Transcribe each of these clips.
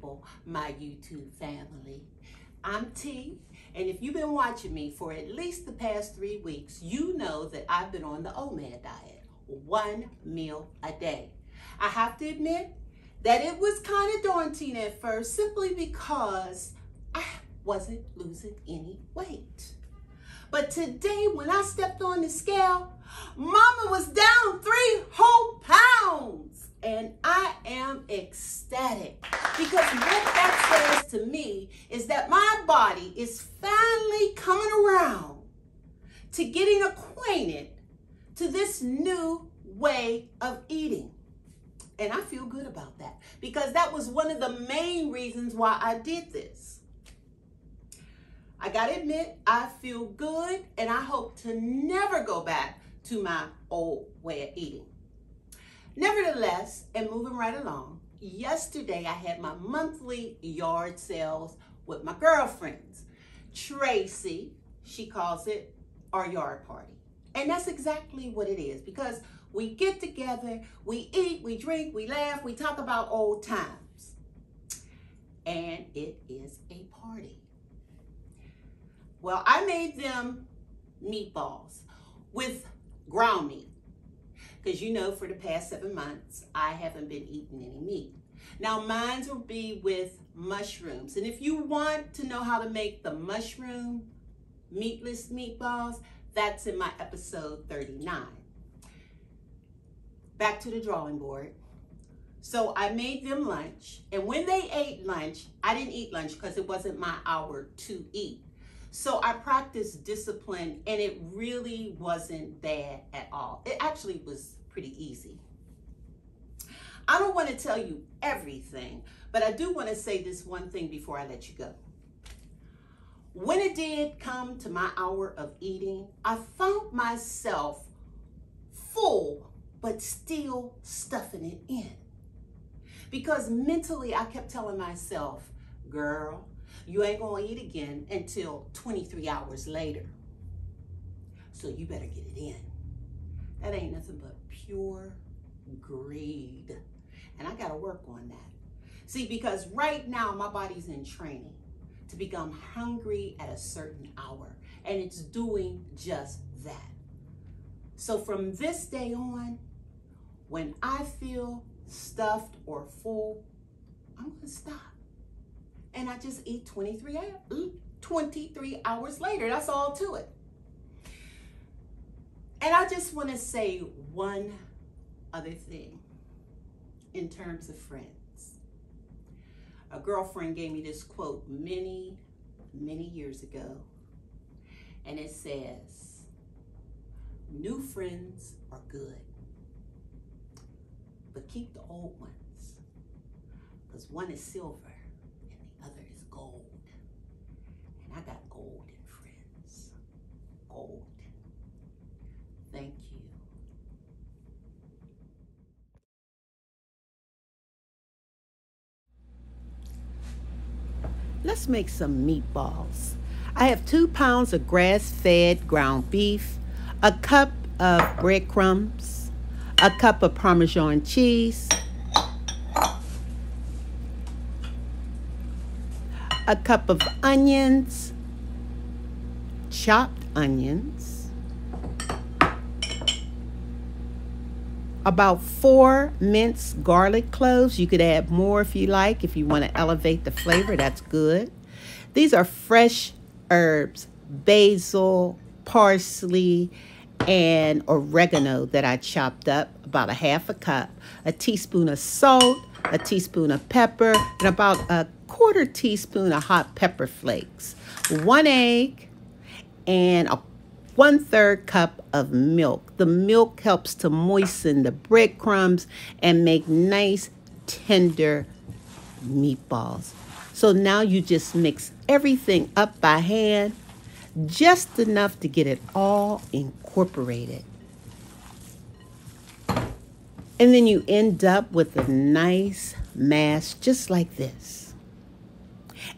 people, my YouTube family. I'm T, and if you've been watching me for at least the past 3 weeks, you know that I've been on the OMAD diet, 1 meal a day. I have to admit that it was kind of daunting at first, simply because I wasn't losing any weight. But today, when I stepped on the scale, Mama was down 3 whole pounds. And I am ecstatic, because what that says to me is that my body is finally coming around to getting acquainted to this new way of eating. And I feel good about that, because that was one of the main reasons why I did this. I gotta admit, I feel good, and I hope to never go back to my old way of eating. Nevertheless, and moving right along, yesterday I had my monthly yard sales with my girlfriends. Tracy, she calls it our yard party. And that's exactly what it is, because we get together, we eat, we drink, we laugh, we talk about old times. And it is a party. Well, I made them meatballs with ground meat. Because you know, for the past 7 months, I haven't been eating any meat. Now, mine will be with mushrooms. And if you want to know how to make the mushroom meatless meatballs, that's in my episode 39. Back to the drawing board. So I made them lunch. And when they ate lunch, I didn't eat lunch because it wasn't my hour to eat. So I practiced discipline, and it really wasn't bad at all. It actually was pretty easy. I don't want to tell you everything, but I do want to say this one thing before I let you go. When it did come to my hour of eating, I found myself full, but still stuffing it in. Because mentally, I kept telling myself, girl, you ain't gonna eat again until 23 hours later. So you better get it in. That ain't nothing but pure greed. And I gotta work on that. See, because right now my body's in training to become hungry at a certain hour. And it's doing just that. So from this day on, when I feel stuffed or full, I'm gonna stop. And I just eat 23 hours later. That's all to it. And I just want to say one other thing in terms of friends. A girlfriend gave me this quote many, many years ago. And it says, new friends are good, but keep the old ones, because one is silver, other is gold. And I got golden friends. Gold. Thank you. Let's make some meatballs. I have 2 pounds of grass-fed ground beef, a cup of breadcrumbs, a cup of Parmesan cheese, a cup of onions, chopped onions, about 4 minced garlic cloves. You could add more if you like. If you want to elevate the flavor, that's good. These are fresh herbs, basil, parsley, and oregano that I chopped up, about a half a cup, a teaspoon of salt, a teaspoon of pepper, and about a 1/4 teaspoon of hot pepper flakes, 1 egg, and a 1/3 cup of milk. The milk helps to moisten the breadcrumbs and make nice, tender meatballs. So now you just mix everything up by hand, just enough to get it all incorporated. And then you end up with a nice mass just like this.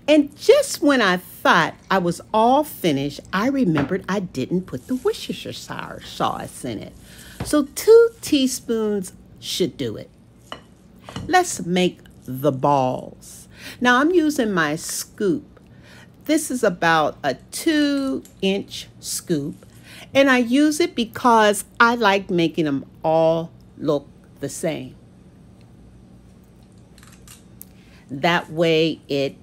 And just when I thought I was all finished, I remembered I didn't put the Worcestershire sauce in it. So 2 teaspoons should do it. Let's make the balls. Now I'm using my scoop. This is about a 2-inch scoop, and I use it because I like making them all look the same. That way it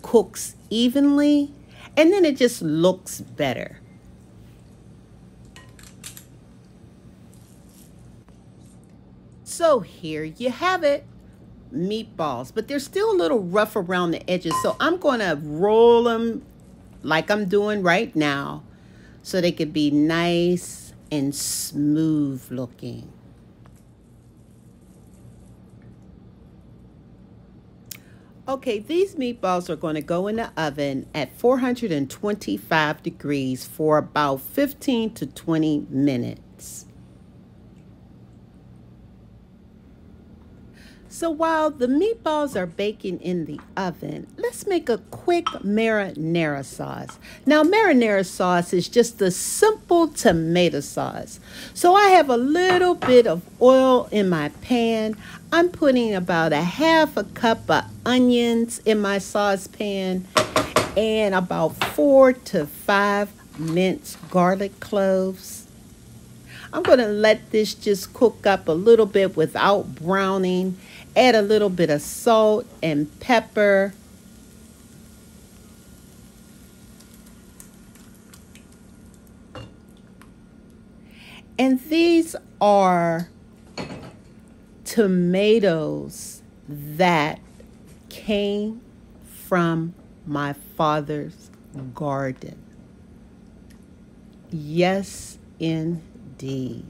cooks evenly, and then it just looks better. So here you have it, meatballs, but they're still a little rough around the edges, so I'm going to roll them like I'm doing right now so they could be nice and smooth looking. Okay, these meatballs are going to go in the oven at 425 degrees for about 15 to 20 minutes. So while the meatballs are baking in the oven, let's make a quick marinara sauce. Now, marinara sauce is just a simple tomato sauce. So I have a little bit of oil in my pan. I'm putting about a half a cup of onions in my saucepan and about 4 to 5 minced garlic cloves. I'm going to let this just cook up a little bit without browning. Add a little bit of salt and pepper. And these are tomatoes that came from my father's garden. Yes, indeed.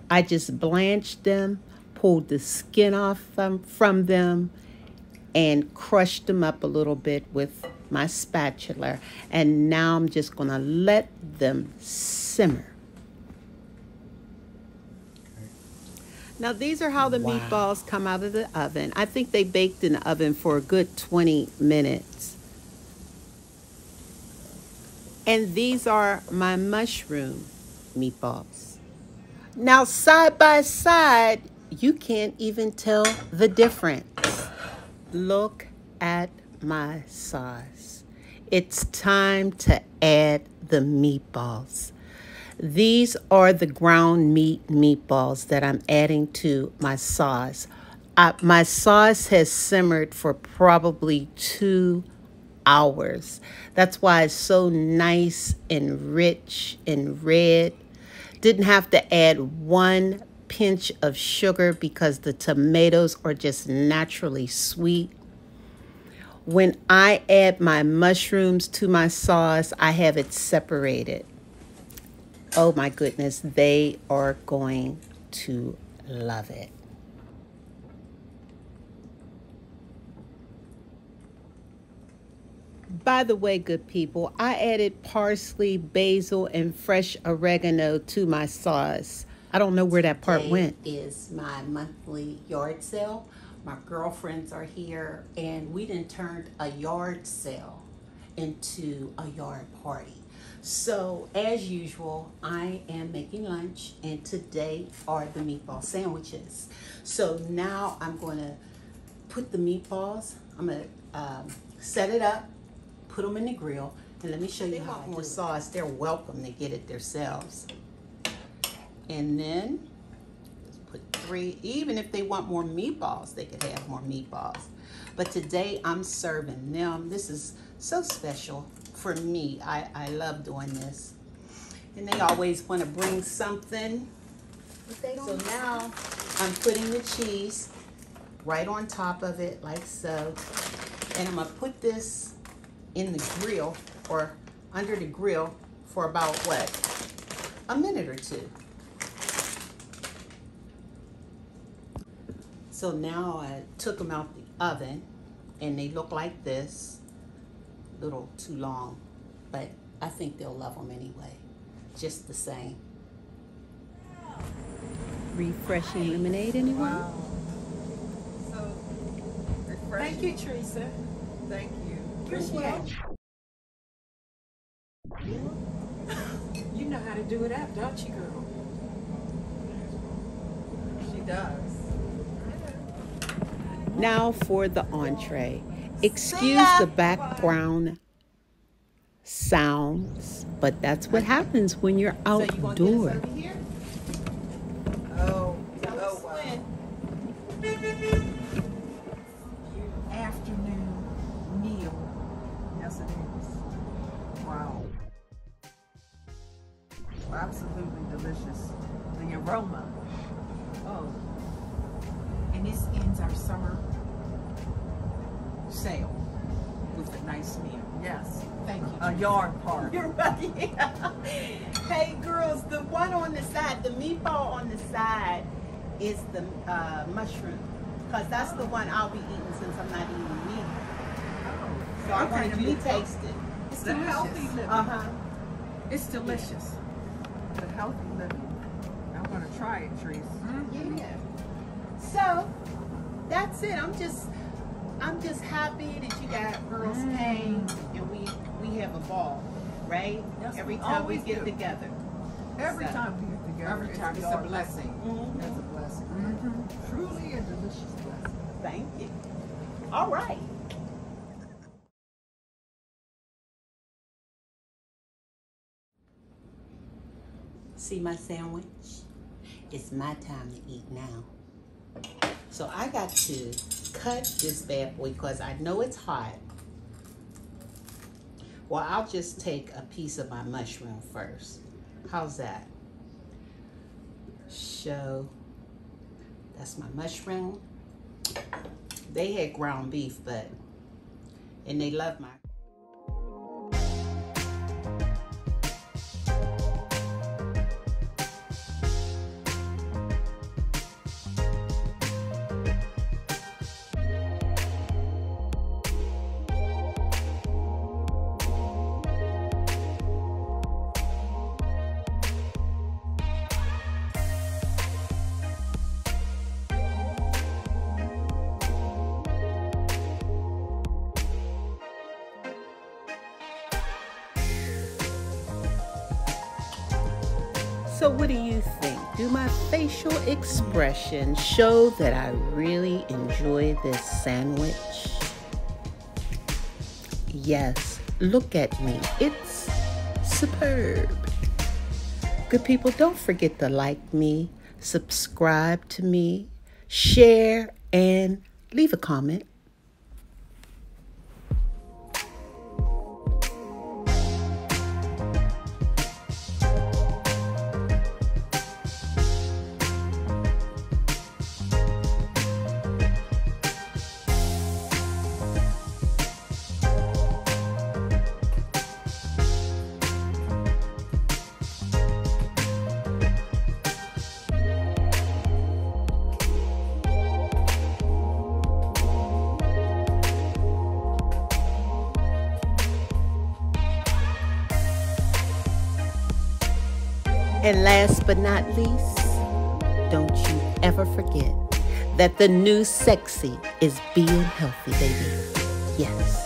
I just blanched them, pulled the skin off from them, and crushed them up a little bit with my spatula. And now I'm just going to let them simmer. Now these are how the meatballs come out of the oven. I think they baked in the oven for a good 20 minutes. And these are my mushroom meatballs. Now side by side, you can't even tell the difference. Look at my sauce. It's time to add the meatballs. These are the ground meat meatballs that I'm adding to my sauce. My sauce has simmered for probably 2 hours. That's why it's so nice and rich and red. Didn't have to add 1 pinch of sugar because the tomatoes are just naturally sweet. When I add my mushrooms to my sauce, I have it separated. Oh my goodness, they are going to love it. By the way, good people, I added parsley, basil, and fresh oregano to my sauce. I don't know where that part went. Today is my monthly yard sale. My girlfriends are here, and we done turned a yard sale into a yard party. So, as usual, I am making lunch, and today are the meatball sandwiches. So now I'm going to put the meatballs, I'm going to set it up, put them in the grill, and let me show you how I do more sauce. They're welcome to get it themselves. And then put 3, even if they want more meatballs, they could have more meatballs. But today I'm serving them. This is so special for me. I love doing this. And they always want to bring something. So now I'm putting the cheese right on top of it like so. And I'm going to put this in the grill or under the grill for about what? A minute or 2. So now I took them out the oven and they look like this. A little too long, but I think they'll love them anyway, just the same. Refreshing lemonade, anyone? Wow. So refreshing. Thank you, Teresa. Thank you. Appreciate you. You know how to do it up, don't you, girl? She does. Now for the entree. Excuse the background sounds, but that's what happens when you're outdoors. Oh, wow. Afternoon meal. Yes, it is. Wow. Absolutely delicious. The aroma. Oh. And this ends our summer sale with a nice meal. Yes. Thank you. A yard party. You're right. Hey girls, the one on the side, the meatball on the side is the mushroom. Because that's the one I'll be eating since I'm not eating meat. So I wanted you to taste it. It's the healthy living. Uh-huh. It's delicious. The healthy living. I'm going to try it, Trees. Yeah. So that's it. I'm just happy that you got girls came and we have a ball, right? Yes, every we time we always get do. together. Every time we get together. Every time it's a blessing. It's a blessing. Truly a delicious blessing. Thank you. All right. See my sandwich? It's my time to eat now. So I got to cut this bad boy because I know it's hot. Well, I'll just take a piece of my mushroom first. How's that? So that's my mushroom. They had ground beef, and they love my. So what do you think? Do my facial expressions show that I really enjoy this sandwich? Yes, look at me. It's superb. Good people, don't forget to like me, subscribe to me, share, and leave a comment. And last but not least, don't you ever forget that the new sexy is being healthy, baby. Yes.